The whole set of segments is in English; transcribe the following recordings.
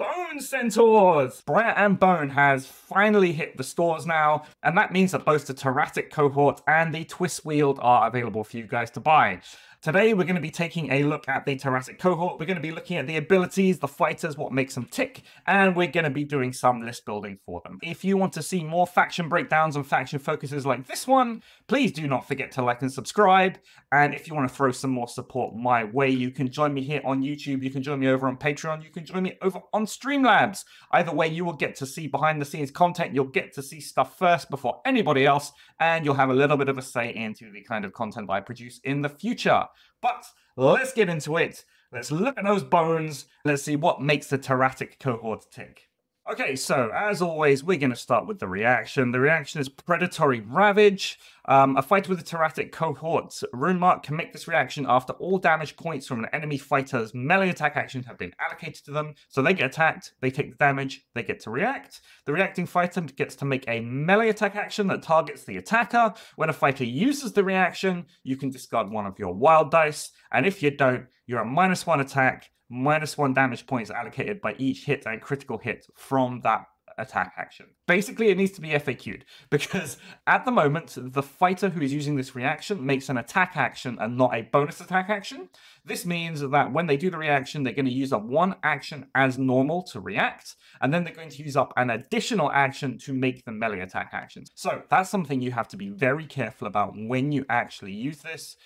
Bone Centaurs! Briar and Bone has finally hit the stores now, and that means that both the Teratic Cohort and the Twist Wield are available for you guys to buy. Today we're going to be taking a look at the Teratic Cohort. We're going to be looking at the abilities, the fighters, what makes them tick, and we're going to be doing some list building for them. If you want to see more faction breakdowns and faction focuses like this one, please do not forget to like and subscribe. And if you want to throw some more support my way, you can join me here on YouTube, you can join me over on Patreon, you can join me over on Streamlabs. Either way, you will get to see behind the scenes content, you'll get to see stuff first before anybody else, and you'll have a little bit of a say into the kind of content that I produce in the future. But let's get into it. Let's look at those bones. Let's see what makes the Teratic Cohort tick. Okay, so as always, we're going to start with the reaction. The reaction is Predatory Ravage. A fighter with a Teratic Cohort rune mark can make this reaction after all damage points from an enemy fighter's melee attack action have been allocated to them. So they get attacked, they take the damage, they get to react. The reacting fighter gets to make a melee attack action that targets the attacker. When a fighter uses the reaction, you can discard one of your wild dice. And if you don't, you're at -1 attack, -1 damage points allocated by each hit and critical hit from that attack action. Basically, it needs to be FAQ'd, because at the moment, the fighter who is using this reaction makes an attack action and not a bonus attack action. This means that when they do the reaction, they're going to use up one action as normal to react, and then they're going to use up an additional action to make the melee attack actions. So that's something you have to be very careful about when you actually use this.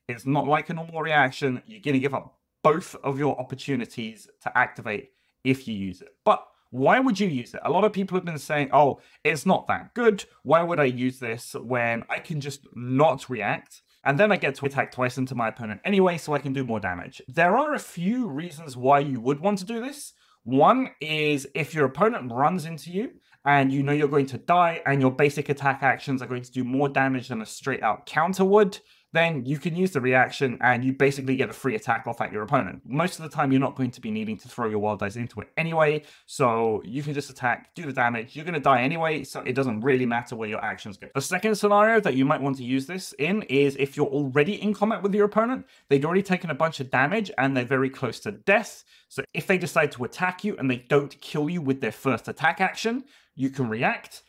It's not like a normal reaction. You're going to give up both of your opportunities to activate if you use it. But why would you use it? A lot of people have been saying, oh, it's not that good. Why would I use this when I can just not react? And then I get to attack twice into my opponent anyway, so I can do more damage. There are a few reasons why you would want to do this. One is if your opponent runs into you and you know you're going to die and your basic attack actions are going to do more damage than a straight out counter would, then you can use the reaction and you basically get a free attack off at your opponent. Most of the time, you're not going to be needing to throw your wild dice into it anyway, so you can just attack, do the damage. You're going to die anyway, so it doesn't really matter where your actions go. The second scenario that you might want to use this in is if you're already in combat with your opponent, they've already taken a bunch of damage and they're very close to death. So if they decide to attack you and they don't kill you with their first attack action, you can react,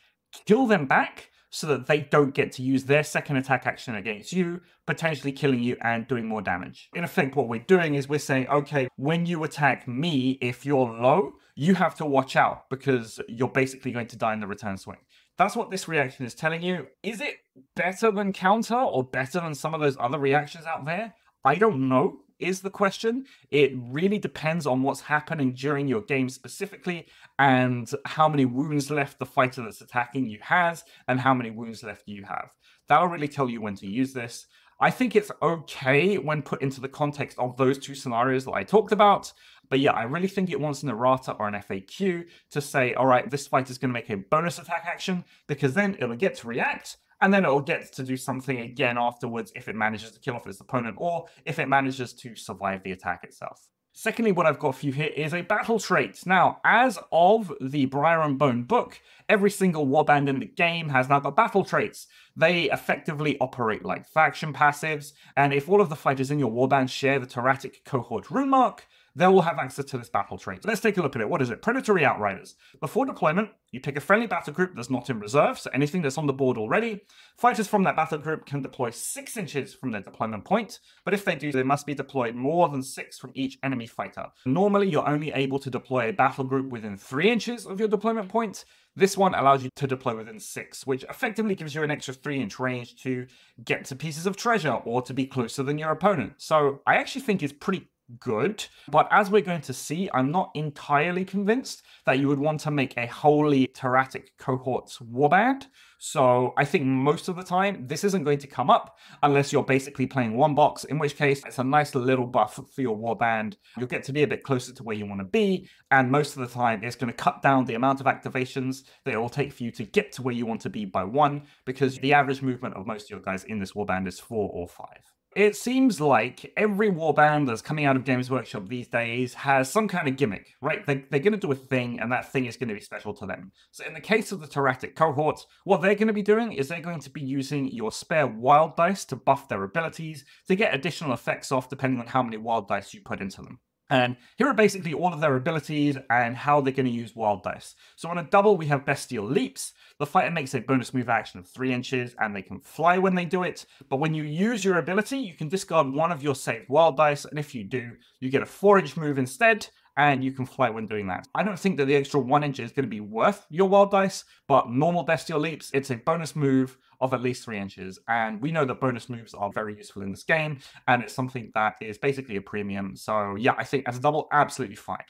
kill them back, so that they don't get to use their second attack action against you, potentially killing you and doing more damage. In effect, what we're doing is we're saying, okay, when you attack me, if you're low, you have to watch out because you're basically going to die in the return swing. That's what this reaction is telling you. Is it better than counter or better than some of those other reactions out there? I don't know, is the question. It really depends on what's happening during your game specifically and how many wounds left the fighter that's attacking you has and how many wounds left you have. That'll really tell you when to use this. I think it's okay when put into the context of those two scenarios that I talked about. But yeah, I really think it wants an errata or an FAQ to say, all right, this fighter's going to make a bonus attack action because then it'll get to react. And then it'll get to do something again afterwards if it manages to kill off its opponent or if it manages to survive the attack itself. Secondly, what I've got for you here is a battle trait. Now, as of the Briar and Bone book, every single warband in the game has now got battle traits. They effectively operate like faction passives, and if all of the fighters in your warband share the Teratic Cohort rune mark, they will have access to this battle trait. Let's take a look at it. What is it? Predatory Outriders. Before deployment, you pick a friendly battle group that's not in reserve, so anything that's on the board already. Fighters from that battle group can deploy 6 inches from their deployment point, but if they do, they must be deployed more than 6 from each enemy fighter. Normally, you're only able to deploy a battle group within 3 inches of your deployment point. This one allows you to deploy within 6, which effectively gives you an extra 3-inch range to get to pieces of treasure or to be closer than your opponent. So I actually think it's pretty good, but as we're going to see, I'm not entirely convinced that you would want to make a wholly Teratic Cohorts warband. So I think most of the time this isn't going to come up unless you're basically playing one box, in which case it's a nice little buff for your warband. You'll get to be a bit closer to where you want to be, and most of the time it's going to cut down the amount of activations that it will take for you to get to where you want to be by 1, because the average movement of most of your guys in this warband is 4 or 5. It seems like every warband that's coming out of Games Workshop these days has some kind of gimmick, right? They're going to do a thing, and that thing is going to be special to them. So in the case of the Teratic Cohort, what they're going to be doing is they're going to be using your spare wild dice to buff their abilities to get additional effects off depending on how many wild dice you put into them. And here are basically all of their abilities and how they're going to use wild dice. So on a double, we have Bestial Leaps. The fighter makes a bonus move action of 3 inches, and they can fly when they do it. But when you use your ability, you can discard one of your saved wild dice, and if you do, you get a 4-inch move instead, and you can fly when doing that. I don't think that the extra 1 inch is going to be worth your wild dice, but normal Bestial Leaps, it's a bonus move of at least 3 inches, and we know that bonus moves are very useful in this game, and it's something that is basically a premium. So yeah, I think as a double, absolutely fine.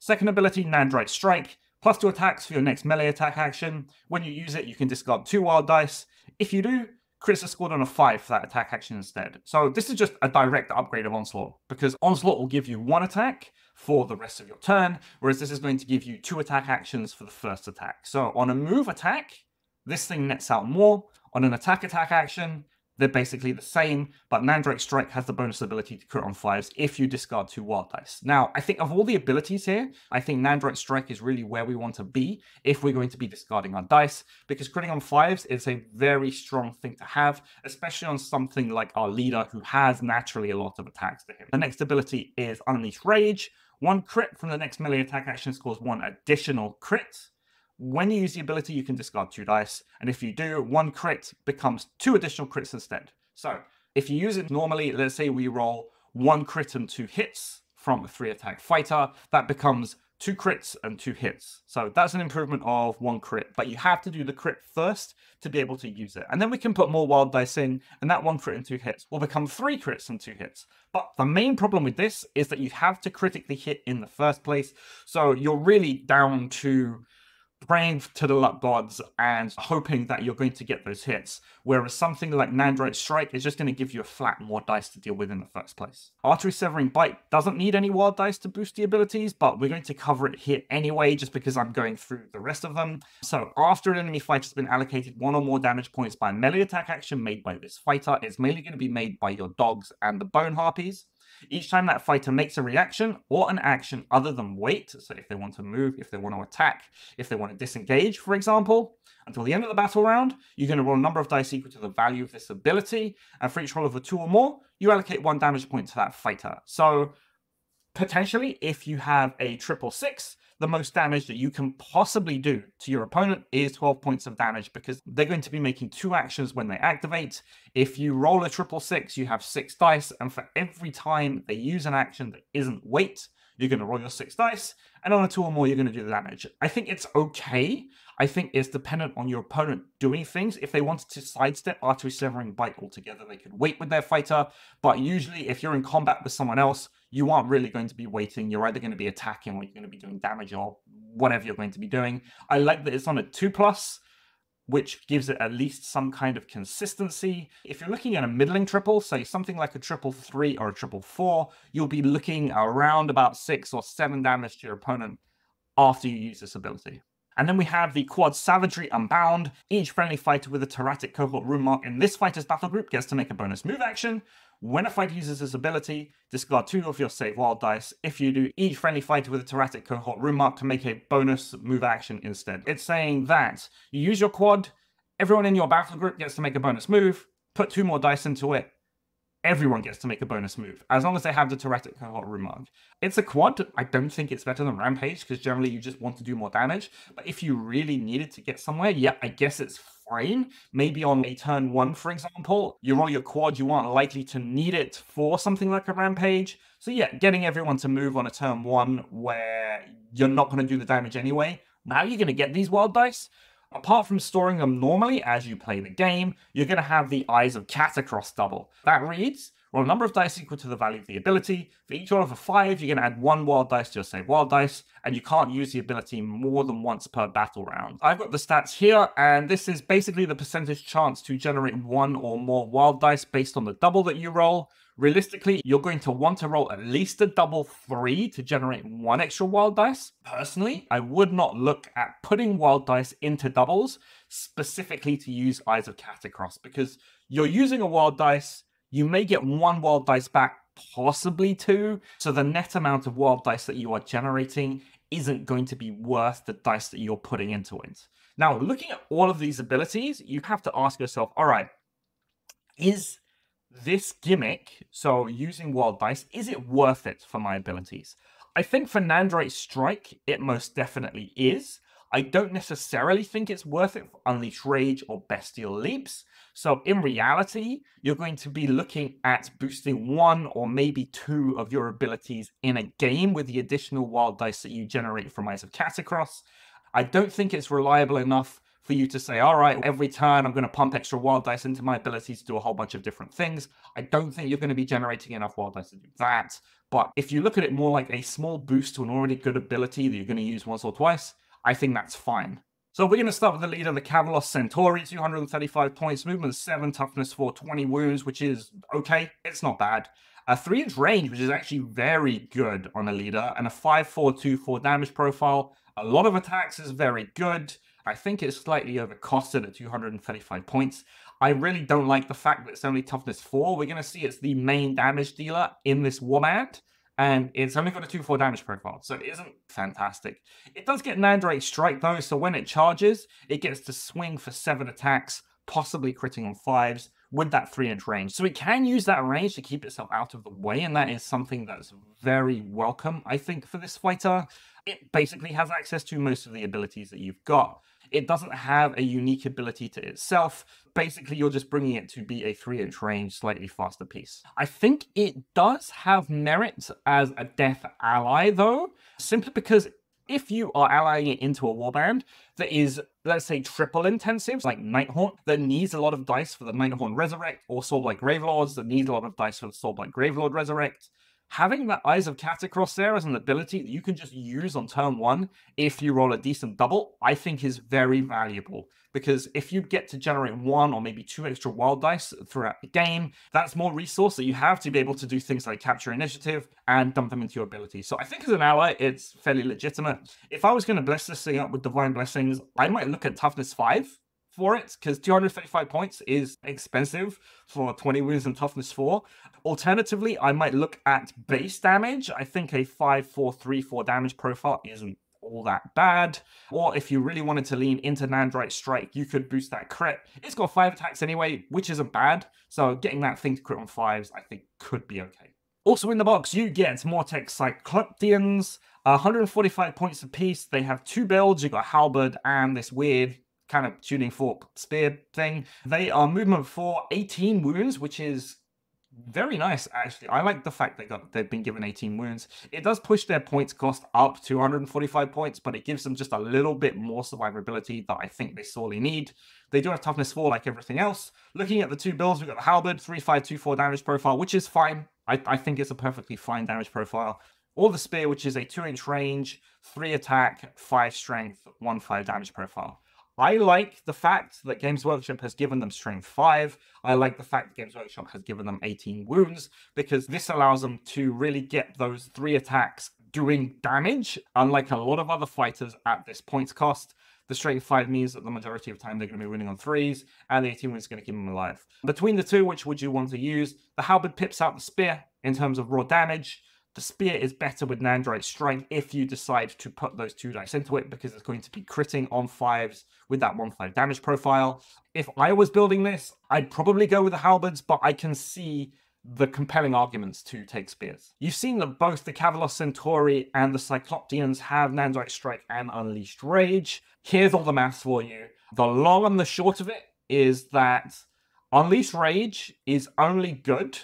Second ability, Nandrite Strike. +2 attacks for your next melee attack action. When you use it, you can discard 2 wild dice. If you do, crits are scored on a 5 for that attack action instead. So this is just a direct upgrade of Onslaught, because Onslaught will give you 1 attack for the rest of your turn, whereas this is going to give you 2 attack actions for the first attack. So on a move attack, this thing nets out more. On an attack action, they're basically the same, but Nandrite Strike has the bonus ability to crit on 5s if you discard 2 wild dice. Now, I think of all the abilities here, I think Nandrite Strike is really where we want to be if we're going to be discarding our dice, because critting on 5s is a very strong thing to have, especially on something like our leader who has naturally a lot of attacks to him. The next ability is Unleash Rage. 1 crit from the next melee attack action scores 1 additional crit. When you use the ability, you can discard 2 dice, and if you do, 1 crit becomes 2 additional crits instead. So, if you use it normally, let's say we roll 1 crit and 2 hits from a 3-attack fighter, that becomes 2 crits and 2 hits. So that's an improvement of 1 crit, but you have to do the crit first to be able to use it. And then we can put more wild dice in, and that 1 crit and 2 hits will become 3 crits and 2 hits. But the main problem with this is that you have to critically hit in the first place, so you're really down to praying to the luck gods and hoping that you're going to get those hits, whereas something like Nandrite Strike is just going to give you a flat more dice to deal with in the first place. Artery Severing Bite doesn't need any wild dice to boost the abilities, but we're going to cover it here anyway, just because I'm going through the rest of them. So after an enemy fighter has been allocated 1 or more damage points by a melee attack action made by this fighter, it's mainly going to be made by your dogs and the Bone Harpies. Each time that fighter makes a reaction or an action other than wait, so if they want to move, if they want to attack, if they want to disengage, for example, until the end of the battle round, you're going to roll a number of dice equal to the value of this ability, and for each roll of a 2 or more, you allocate 1 damage point to that fighter. So, potentially, if you have a 666, the most damage that you can possibly do to your opponent is 12 points of damage, because they're going to be making 2 actions when they activate. If you roll a 666, you have 6 dice, and for every time they use an action that isn't wait, you're going to roll your 6 dice, and on a 2 or more, you're going to do the damage. I think it's okay. I think it's dependent on your opponent doing things. If they wanted to sidestep Artery Severing Bite altogether, they could wait with their fighter, but usually if you're in combat with someone else, you aren't really going to be waiting. You're either going to be attacking or you're going to be doing damage or whatever you're going to be doing. I like that it's on a 2+, which gives it at least some kind of consistency. If you're looking at a middling triple, say something like a 333 or a 444, you'll be looking around about 6 or 7 damage to your opponent after you use this ability. And then we have the quad Savagery Unbound. Each friendly fighter with a Teratic Cohort rune mark in this fighter's battle group gets to make a bonus move action. When a fighter uses this ability, discard 2 of your saved wild dice. If you do, each friendly fighter with a Teratic Cohort rune mark can make a bonus move action instead. It's saying that you use your quad, everyone in your battle group gets to make a bonus move, put 2 more dice into it, everyone gets to make a bonus move, as long as they have the Teratic Cohort rune mark. It's a quad. I don't think it's better than Rampage, because generally you just want to do more damage. But if you really needed to get somewhere, yeah, I guess it's fine. Maybe on a turn 1, for example, you roll your quad, you aren't likely to need it for something like a Rampage. So yeah, getting everyone to move on a turn 1 where you're not going to do the damage anyway. Now you're going to get these wild dice. Apart from storing them normally as you play the game, you're going to have the Eyes of Catacross double. That reads, roll a number of dice equal to the value of the ability. For each roll of a 5, you're going to add 1 wild dice to your saved wild dice, and you can't use the ability more than once per battle round. I've got the stats here, and this is basically the percentage chance to generate 1 or more wild dice based on the double that you roll. Realistically, you're going to want to roll at least a double 3 to generate 1 extra wild dice. Personally, I would not look at putting wild dice into doubles specifically to use Eyes of Catacross, because you're using a wild dice, you may get 1 wild dice back, possibly 2, so the net amount of wild dice that you are generating isn't going to be worth the dice that you're putting into it. Now, looking at all of these abilities, you have to ask yourself, all right, is this gimmick, so using wild dice, is it worth it for my abilities? I think for Nandrite Strike, it most definitely is. I don't necessarily think it's worth it for Unleash Rage or Bestial Leaps. So in reality, you're going to be looking at boosting 1 or maybe 2 of your abilities in a game with the additional wild dice that you generate from Eyes of Catacross. I don't think it's reliable enough for you to say, all right, every turn I'm going to pump extra wild dice into my abilities to do a whole bunch of different things. I don't think you're going to be generating enough wild dice to do that. But if you look at it more like a small boost to an already good ability that you're going to use once or twice, I think that's fine. So we're going to start with the leader, the Kavalos Centauri, 235 points, movement 7, toughness 4, 20 wounds, which is okay. It's not bad. A 3-inch range, which is actually very good on a leader, and a 5-4-2-4 damage profile. A lot of attacks is very good. I think it's slightly overcosted at 235 points. I really don't like the fact that it's only toughness 4. We're going to see it's the main damage dealer in this warband, and it's only got a 2-4 damage profile, so it isn't fantastic. It does get Nandrite Strike though, so when it charges, it gets to swing for 7 attacks, possibly critting on 5s, with that 3-inch range. So it can use that range to keep itself out of the way, and that is something that's very welcome, I think, for this fighter. It basically has access to most of the abilities that you've got. It doesn't have a unique ability to itself. Basically, you're just bringing it to be a 3-inch range, slightly faster piece. I think it does have merit as a death ally, though, simply because if you are allying it into a warband that is, let's say, triple intensive, like Nighthaunt, that needs a lot of dice for the Nighthaunt Resurrect, or Soulblight Gravelords that needs a lot of dice for the Soulblight Gravelord Resurrect, having that Eyes of Catacross there as an ability that you can just use on turn 1 if you roll a decent double, I think is very valuable. Because if you get to generate 1 or maybe 2 extra wild dice throughout the game, that's more resource that you have to be able to do things like capture initiative and dump them into your ability. So I think as an ally, it's fairly legitimate. If I was going to bless this thing up with Divine Blessings, I might look at toughness 5 for it, because 235 points is expensive for 20 wounds and toughness 4. Alternatively, I might look at base damage. I think a 5-4-3-4 damage profile isn't all that bad. Or if you really wanted to lean into Nandrite Strike, you could boost that crit. It's got 5 attacks anyway, which isn't bad. So getting that thing to crit on 5s, I think, could be okay. Also in the box, you get Mortek Cycloptians, 145 points apiece. They have 2 builds. You've got Halberd and this weird kind of tuning fork spear thing. They are movement 4, 18 wounds, which is very nice, actually. I like the fact they've been given 18 wounds. It does push their points cost up to 145 points, but it gives them just a little bit more survivability that I think they sorely need. They do have toughness 4 like everything else. Looking at the 2 builds, we've got the Halberd, 3-5-2-4 damage profile, which is fine. I think it's a perfectly fine damage profile. Or the Spear, which is a 2-inch range, 3 attack, 5 strength, 1-5 damage profile. I like the fact that Games Workshop has given them strength 5. I like the fact that Games Workshop has given them 18 wounds, because this allows them to really get those 3 attacks doing damage, unlike a lot of other fighters at this points cost. The strength 5 means that the majority of time they're going to be winning on 3s, and the 18 wounds is going to keep them alive. Between the two, which would you want to use? The Halberd pips out the Spear in terms of raw damage. The Spear is better with Nandrite Strike if you decide to put those 2 dice into it, because it's going to be critting on 5s with that 1-5 damage profile. If I was building this, I'd probably go with the Halberds, but I can see the compelling arguments to take Spears. You've seen that both the Kavalos Centauri and the Cycloptians have Nandrite Strike and Unleashed Rage. Here's all the maths for you. The long and the short of it is that Unleashed Rage is only good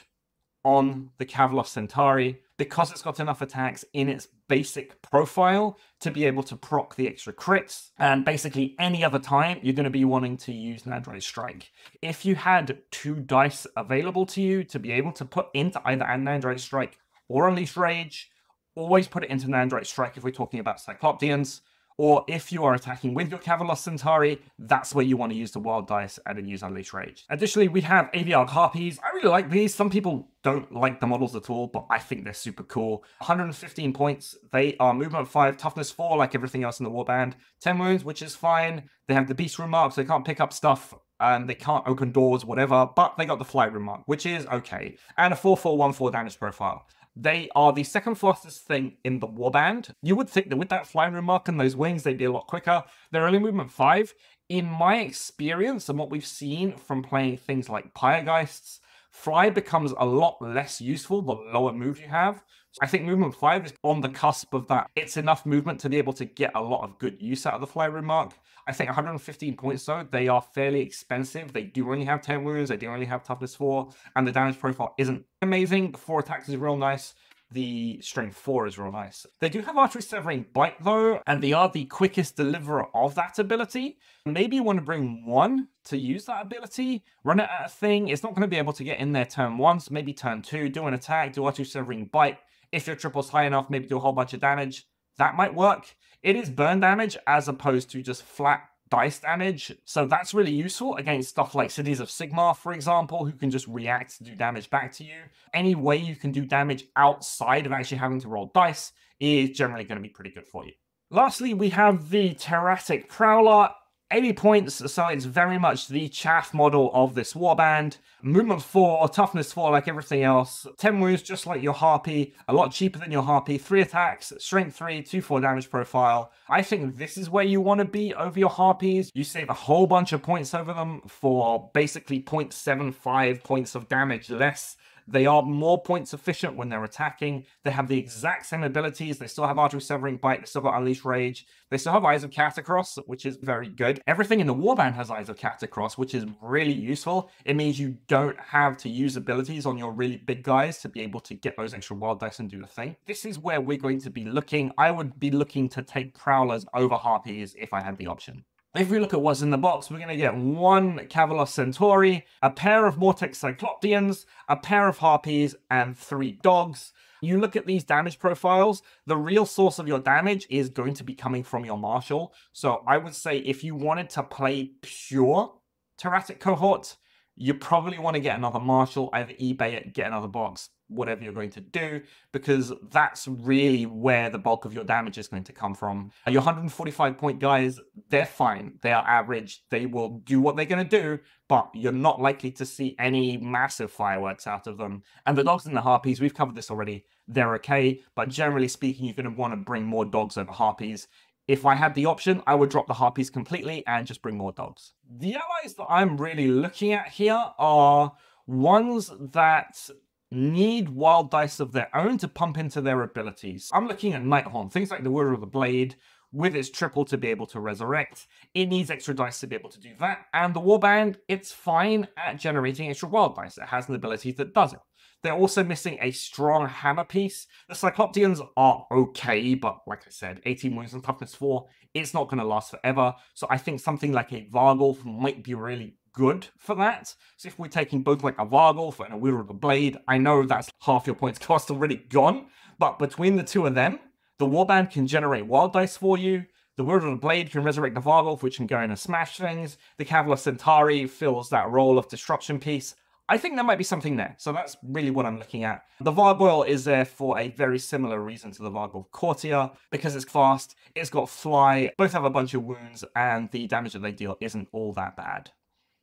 on the Kavalos Centauri because it's got enough attacks in its basic profile to be able to proc the extra crits, and basically any other time you're going to be wanting to use Nandrite Strike. If you had 2 dice available to you to be able to put into either Nandrite Strike or Unleashed Rage, always put it into Nandrite Strike if we're talking about Cycloptians. Or if you are attacking with your Kavalos Centauri, that's where you want to use the wild dice and then use Unleash Rage. Additionally, we have Aviarch Harpies. I really like these. Some people don't like the models at all, but I think they're super cool. 115 points. They are movement 5, toughness 4, like everything else in the warband. 10 wounds, which is fine. They have the beast room mark, so they can't pick up stuff, and they can't open doors, whatever, but they got the flight room mark, which is okay. And a 4-4-1-4 damage profile. They are the second fastest thing in the warband. You would think that with that flying room mark and those wings, they'd be a lot quicker. They're only movement 5. In my experience and what we've seen from playing things like Pyregeists, Fly becomes a lot less useful the lower move you have. I think movement 5 is on the cusp of that. It's enough movement to be able to get a lot of good use out of the fly remark. I think 115 points though, they are fairly expensive. They do only have 10 wounds, they do only have toughness 4, and the damage profile isn't amazing. 4 attacks is real nice. The strength 4 is real nice. They do have artery severing bite though, and they are the quickest deliverer of that ability. Maybe you want to bring 1 to use that ability, run it at a thing. It's not going to be able to get in there turn 1, so maybe turn 2, do an attack, do artery severing bite. If your triple's high enough, maybe do a whole bunch of damage. That might work. It is burn damage as opposed to just flat dice damage, so that's really useful against stuff like Cities of Sigmar, for example, who can just react to do damage back to you. Any way you can do damage outside of actually having to roll dice is generally going to be pretty good for you. Lastly, we have the Teratic Prowler. 80 points, so it's very much the chaff model of this warband. Movement 4, toughness 4 like everything else. 10 wounds just like your Harpy, a lot cheaper than your Harpy. 3 attacks, strength 3, 2-4 damage profile. I think this is where you want to be over your Harpies. You save a whole bunch of points over them for basically 0.75 points of damage less. They are more points efficient when they're attacking. They have the exact same abilities. They still have Artery Severing Bite. They still got Unleash Rage. They still have Eyes of Catacross, which is very good. Everything in the Warband has Eyes of Catacross, which is really useful. It means you don't have to use abilities on your really big guys to be able to get those extra wild dice and do the thing. This is where we're going to be looking. I would be looking to take Prowlers over Harpies if I had the option. If we look at what's in the box, we're going to get 1 Kavalos Centauri, a pair of Mortek Cycloptians, a pair of Harpies, and 3 dogs. You look at these damage profiles, the real source of your damage is going to be coming from your Marshal. So I would say if you wanted to play pure Teratic Cohort, you probably want to get another Marshal, either eBay it, get another box, whatever you're going to do, because that's really where the bulk of your damage is going to come from. Your 145 point guys, they're fine. They are average. They will do what they're going to do, but you're not likely to see any massive fireworks out of them. And the dogs and the Harpies, we've covered this already. They're okay, but generally speaking, you're going to want to bring more dogs over Harpies. If I had the option, I would drop the Harpies completely and just bring more dogs. The allies that I'm really looking at here are ones that need wild dice of their own to pump into their abilities. I'm looking at Nighthorn, things like the Wielder of the Blade, with its triple to be able to resurrect. It needs extra dice to be able to do that. And the Warband, it's fine at generating extra wild dice. It has an ability that does it. They're also missing a strong hammer piece. The Cycloptians are okay, but like I said, 18 wounds and toughness 4, it's not going to last forever. So I think something like a Vargulf might be really good for that. So if we're taking both like a Vargulf and a Wielder of the Blade, I know that's half your points cost already gone, but between the two of them, the Warband can generate wild dice for you. The Wielder of the Blade can resurrect the Vargulf, which can go in and smash things. The Kavalos Centauri fills that role of disruption piece. I think there might be something there, so that's really what I'm looking at. The Vargulf is there for a very similar reason to the Vargulf Courtier, because it's fast, it's got fly, both have a bunch of wounds, and the damage that they deal isn't all that bad.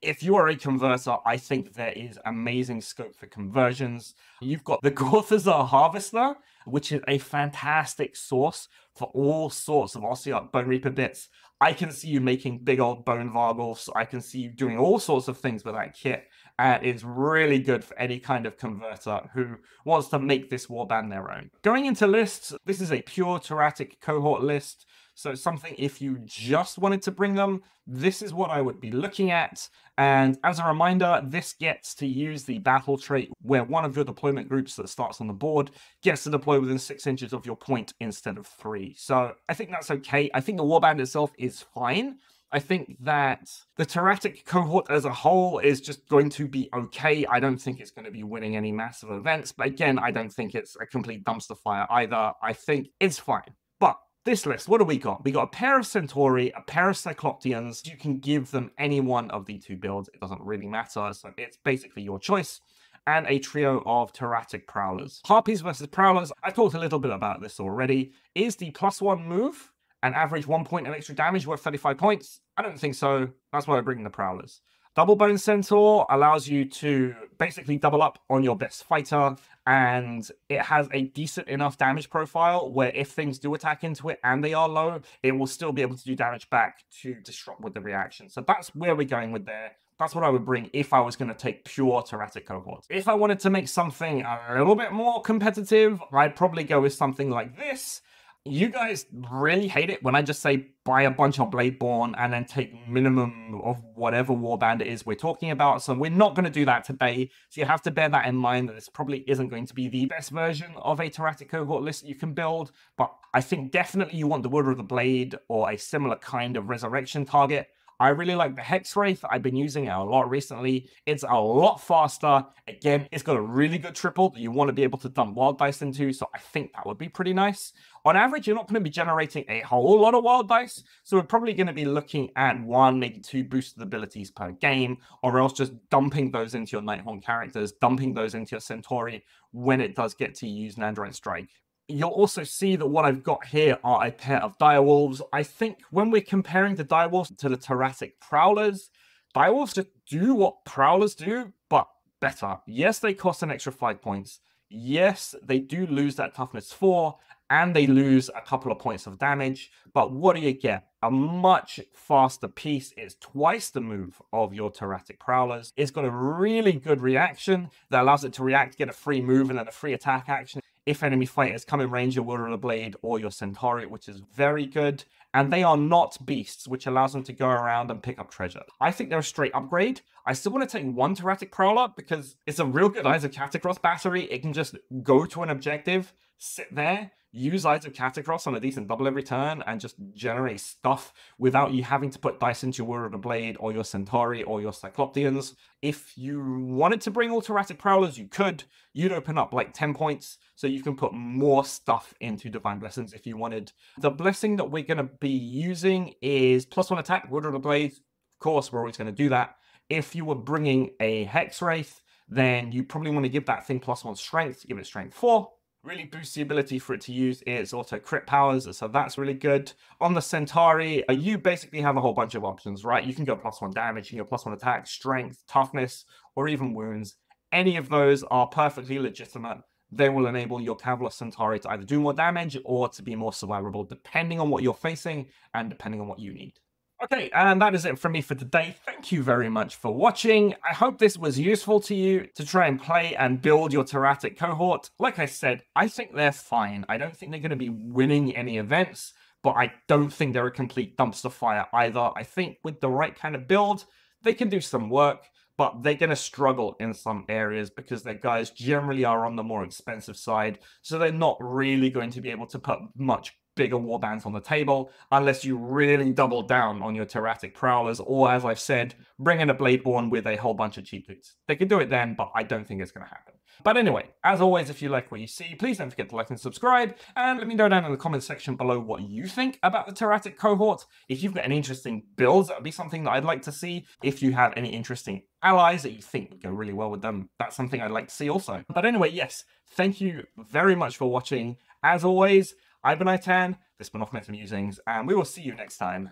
If you are a converter, I think there is amazing scope for conversions. You've got the Gorthazar Harvester, which is a fantastic source for all sorts of Ossiarch Bone Reaper bits. I can see you making big old bone Vargulfs. I can see you doing all sorts of things with that kit. And it's really good for any kind of converter who wants to make this warband their own. Going into lists, this is a pure Teratic Cohort list. So something, if you just wanted to bring them, this is what I would be looking at. And as a reminder, this gets to use the battle trait where one of your deployment groups that starts on the board gets to deploy within 6 inches of your point instead of 3. So I think that's okay. I think the warband itself is fine. I think that the Teratic Cohort as a whole is just going to be okay. I don't think it's going to be winning any massive events. But again, I don't think it's a complete dumpster fire either. I think it's fine. But this list, what do we got? We got a pair of Centauri, a pair of Cycloptians. You can give them any one of the 2 builds. It doesn't really matter. So it's basically your choice. And a trio of Teratic Prowlers. Harpies versus Prowlers. I talked a little bit about this already. Is the +1 move an average 1 point of extra damage worth 35 points? I don't think so. That's why I bring the Prowlers. Double Bone Centaur allows you to basically double up on your best fighter, and it has a decent enough damage profile where if things do attack into it and they are low, it will still be able to do damage back to disrupt with the reaction. So that's where we're going with there. That's what I would bring if I was going to take pure Teratic Cohort. If I wanted to make something a little bit more competitive, I'd probably go with something like this. You guys really hate it when I just say buy a bunch of Bladeborn and then take minimum of whatever warband it is we're talking about. So we're not going to do that today. So you have to bear that in mind, that this probably isn't going to be the best version of a Teratic Cohort list that you can build. But I think definitely you want the Wielder of the Blade or a similar kind of resurrection target. I really like the Hex Wraith. I've been using it a lot recently. It's a lot faster. Again, it's got a really good triple that you want to be able to dump wild dice into, so I think that would be pretty nice. On average, you're not going to be generating a whole lot of wild dice, so we're probably going to be looking at 1, maybe 2 boosted abilities per game, or else just dumping those into your Nighthaunt characters, dumping those into your Centauri when it does get to use Nandrite Strike. You'll also see that what I've got here are a pair of Direwolves. I think when we're comparing the Direwolves to the Teratic Prowlers, Direwolves just do what Prowlers do, but better. Yes, they cost an extra 5 points. Yes, they do lose that toughness 4, and they lose a couple of points of damage. But what do you get? A much faster piece. It's twice the move of your Teratic Prowlers. It's got a really good reaction that allows it to react, get a free move, and then a free attack action if enemy fighters come in range of Wielder of the Blade or your Centauri, which is very good. And they are not beasts, which allows them to go around and pick up treasure. I think they're a straight upgrade. I still want to take 1 Teratic Prowler because it's a real good Eyes of Catacross battery. It can just go to an objective, sit there, use Eyes of Catacross on a decent double every turn, and just generate stuff without you having to put dice into your Wielder of the Blade or your Centauri or your Cycloptians. If you wanted to bring all Teratic Prowlers, you could. You'd open up like 10 points, so you can put more stuff into Divine Blessings if you wanted. The blessing that we're going to be using is +1 attack, Wielder of the Blade. Of course, we're always going to do that. If you were bringing a Hex Wraith, then you probably want to give that thing +1 strength to give it strength 4. Really boosts the ability for it to use its auto crit powers, so that's really good. On the Centauri, you basically have a whole bunch of options, right? You can go +1 damage, you can go +1 attack, strength, toughness, or even wounds. Any of those are perfectly legitimate. They will enable your Kavalos Centauri to either do more damage or to be more survivable, depending on what you're facing and depending on what you need. Okay, and that is it from me for today. Thank you very much for watching. I hope this was useful to you to try and play and build your Teratic Cohort. Like I said, I think they're fine. I don't think they're going to be winning any events, but I don't think they're a complete dumpster fire either. I think with the right kind of build, they can do some work, but they're going to struggle in some areas because their guys generally are on the more expensive side, so they're not really going to be able to put much bigger warbands on the table unless you really double down on your Teratic Prowlers, or as I've said, bring in a Bladeborn with a whole bunch of cheap loots. They could do it then, but I don't think it's going to happen. But anyway, as always, if you like what you see, please don't forget to like and subscribe, and let me know down in the comment section below what you think about the Teratic Cohort. If you've got any interesting builds, that would be something that I'd like to see. If you have any interesting allies that you think would go really well with them, that's something I'd like to see also. But anyway, yes, thank you very much for watching. As always, I've been Itan, this has been Musings, and we will see you next time.